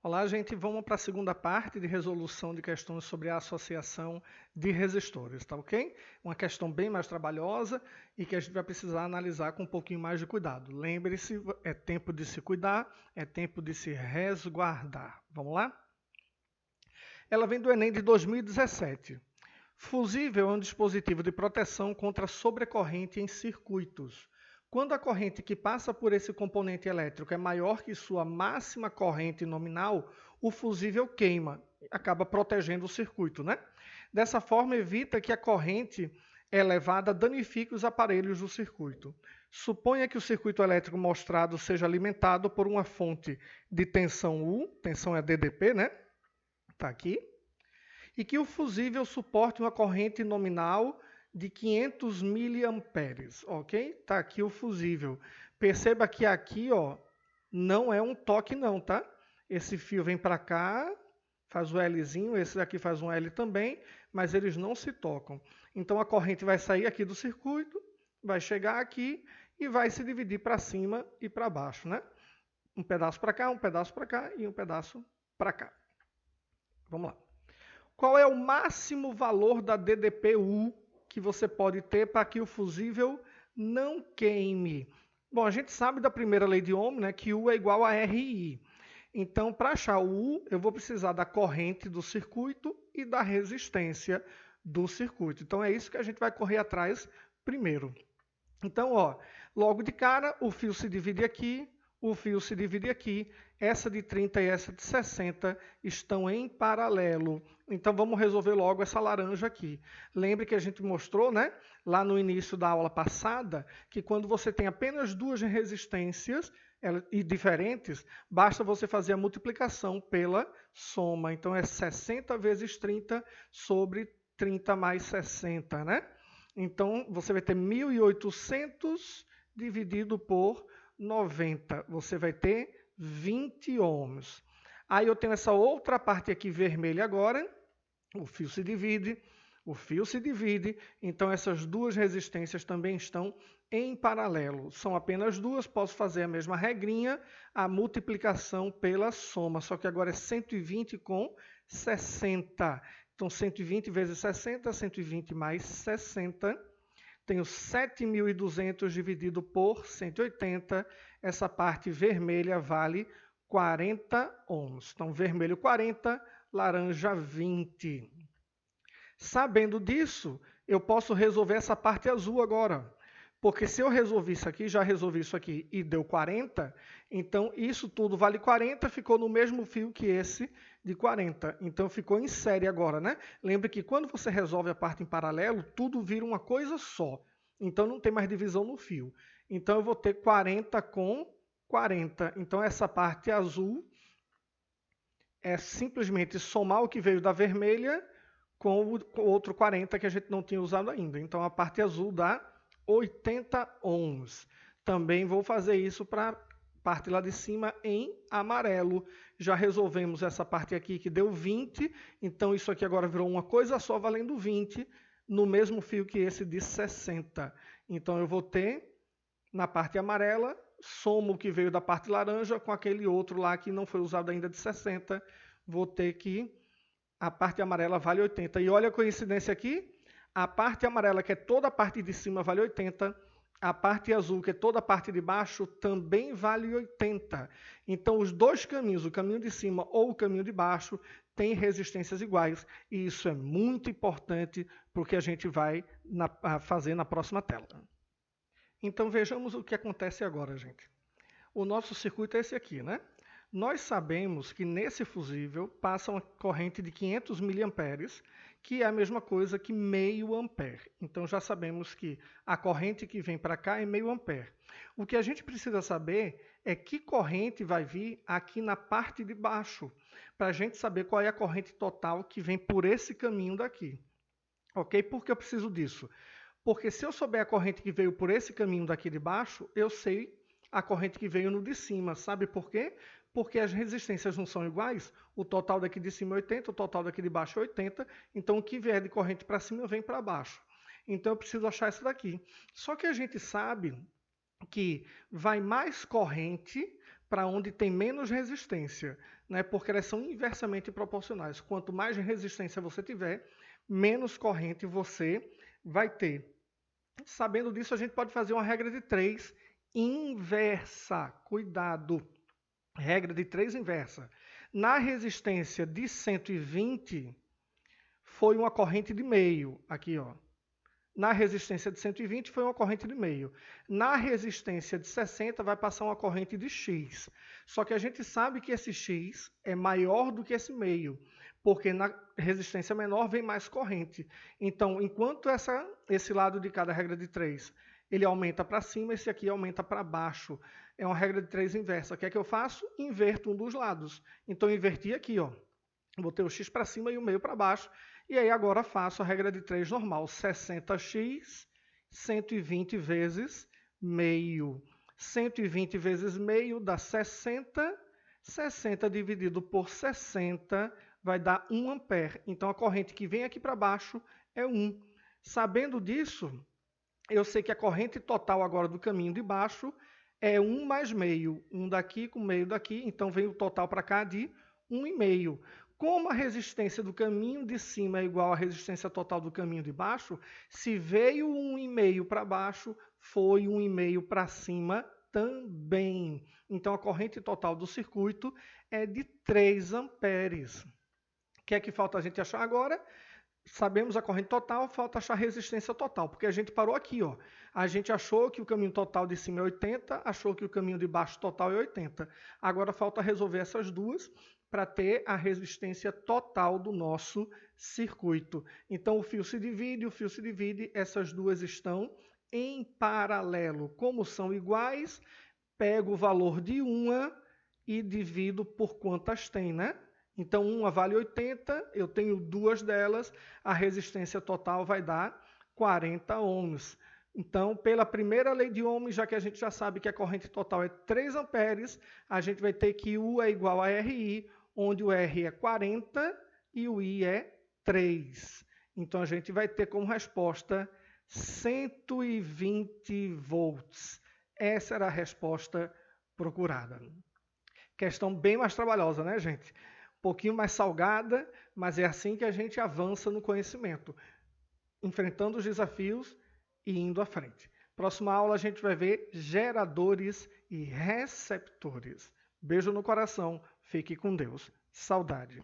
Olá, gente. Vamos para a segunda parte de resolução de questões sobre a associação de resistores, tá ok? Uma questão bem mais trabalhosa e que a gente vai precisar analisar com um pouquinho mais de cuidado. Lembre-se, é tempo de se cuidar, é tempo de se resguardar. Vamos lá? Ela vem do Enem de 2017. Fusível é um dispositivo de proteção contra sobrecorrente em circuitos. Quando a corrente que passa por esse componente elétrico é maior que sua máxima corrente nominal, o fusível queima, acaba protegendo o circuito, né? Dessa forma, evita que a corrente elevada danifique os aparelhos do circuito. Suponha que o circuito elétrico mostrado seja alimentado por uma fonte de tensão U, tensão é DDP, né? Está aqui. E que o fusível suporte uma corrente nominal de 500 miliamperes, ok? Tá aqui o fusível. Perceba que aqui, ó, não é um toque não, tá? Esse fio vem para cá, faz o Lzinho, esse daqui faz um L também, mas eles não se tocam. Então a corrente vai sair aqui do circuito, vai chegar aqui e vai se dividir para cima e para baixo, né? Um pedaço para cá, um pedaço para cá e um pedaço para cá. Vamos lá. Qual é o máximo valor da DDP-U que você pode ter para que o fusível não queime? Bom, a gente sabe da primeira lei de Ohm, né, que U é igual a RI. Então, para achar o U, eu vou precisar da corrente do circuito e da resistência do circuito. Então, é isso que a gente vai correr atrás primeiro. Então, ó, logo de cara, o fio se divide aqui, o fio se divide aqui, essa de 30 e essa de 60 estão em paralelo. Então vamos resolver logo essa laranja aqui. Lembre que a gente mostrou, né, lá no início da aula passada, que quando você tem apenas duas resistências e diferentes, basta você fazer a multiplicação pela soma. Então é 60 vezes 30 sobre 30 mais 60, né? Então você vai ter 1.800 dividido por 90, você vai ter 20 ohms. Aí eu tenho essa outra parte aqui vermelha agora, o fio se divide, então essas duas resistências também estão em paralelo. São apenas duas, posso fazer a mesma regrinha, a multiplicação pela soma, só que agora é 120 com 60. Então 120 vezes 60, 120 mais 60. Tenho 7.200 dividido por 180. Essa parte vermelha vale 40 ohms. Então, vermelho 40, laranja 20. Sabendo disso, eu posso resolver essa parte azul agora. Porque se eu resolvi isso aqui, já resolvi isso aqui e deu 40, então isso tudo vale 40, ficou no mesmo fio que esse de 40. Então ficou em série agora, né? Lembre que quando você resolve a parte em paralelo, tudo vira uma coisa só. Então não tem mais divisão no fio. Então eu vou ter 40 com 40. Então essa parte azul é simplesmente somar o que veio da vermelha com o outro 40 que a gente não tinha usado ainda. Então a parte azul dá 80 ohms. Também vou fazer isso para a parte lá de cima em amarelo. Já resolvemos essa parte aqui que deu 20, então isso aqui agora virou uma coisa só valendo 20, no mesmo fio que esse de 60. Então eu vou ter, na parte amarela, somo o que veio da parte laranja com aquele outro lá que não foi usado ainda de 60. Vou ter que a parte amarela vale 80. E olha a coincidência aqui, a parte amarela, que é toda a parte de cima, vale 80. A parte azul, que é toda a parte de baixo, também vale 80. Então, os dois caminhos, o caminho de cima ou o caminho de baixo, têm resistências iguais. E isso é muito importante para o que a gente vai fazer na próxima tela. Então, vejamos o que acontece agora, gente. O nosso circuito é esse aqui, né? Nós sabemos que nesse fusível passa uma corrente de 500 miliamperes, que é a mesma coisa que meio ampere. Então já sabemos que a corrente que vem para cá é meio ampere. O que a gente precisa saber é que corrente vai vir aqui na parte de baixo, para a gente saber qual é a corrente total que vem por esse caminho daqui. Ok? Por que eu preciso disso? Porque se eu souber a corrente que veio por esse caminho daqui de baixo, eu sei a corrente que veio no de cima. Sabe por quê? Porque as resistências não são iguais, o total daqui de cima é 80, o total daqui de baixo é 80, então o que vier de corrente para cima vem para baixo. Então eu preciso achar essa daqui. Só que a gente sabe que vai mais corrente para onde tem menos resistência, né? Porque elas são inversamente proporcionais. Quanto mais resistência você tiver, menos corrente você vai ter. Sabendo disso, a gente pode fazer uma regra de 3 inversa. Cuidado! Regra de 3 inversa. Na resistência de 120, foi uma corrente de meio. Aqui, ó. Na resistência de 120 foi uma corrente de meio. Na resistência de 60 vai passar uma corrente de X. Só que a gente sabe que esse X é maior do que esse meio, porque na resistência menor vem mais corrente. Então, enquanto esse lado de cada regra de 3 ele aumenta para cima, esse aqui aumenta para baixo. É uma regra de 3 inversa. O que é que eu faço? Inverto um dos lados. Então, eu inverti aqui, ó. Botei o X para cima e o meio para baixo. E aí agora faço a regra de 3 normal. 60x, 120 vezes meio. 120 vezes meio dá 60. 60 dividido por 60 vai dar 1 ampere. Então, a corrente que vem aqui para baixo é 1. Sabendo disso, eu sei que a corrente total agora do caminho de baixo é 1 mais meio. 1 daqui com meio daqui. Então, vem o total para cá de 1,5. Como a resistência do caminho de cima é igual à resistência total do caminho de baixo, se veio 1,5 para baixo, foi 1,5 para cima também. Então, a corrente total do circuito é de 3 amperes. O que é que falta a gente achar agora? Sabemos a corrente total, falta achar a resistência total, porque a gente parou aqui, ó. A gente achou que o caminho total de cima é 80, achou que o caminho de baixo total é 80. Agora falta resolver essas duas para ter a resistência total do nosso circuito. Então, o fio se divide, essas duas estão em paralelo. Como são iguais, pego o valor de uma e divido por quantas tem, né? Então, uma vale 80, eu tenho duas delas, a resistência total vai dar 40 ohms. Então, pela primeira lei de Ohm, já que a gente já sabe que a corrente total é 3 amperes, a gente vai ter que U é igual a RI, onde o R é 40 e o I é 3. Então, a gente vai ter como resposta 120 volts. Essa era a resposta procurada. Questão bem mais trabalhosa, né, gente? Um pouquinho mais salgada, mas é assim que a gente avança no conhecimento, enfrentando os desafios e indo à frente. Próxima aula a gente vai ver geradores e receptores. Beijo no coração, fique com Deus. Saudade.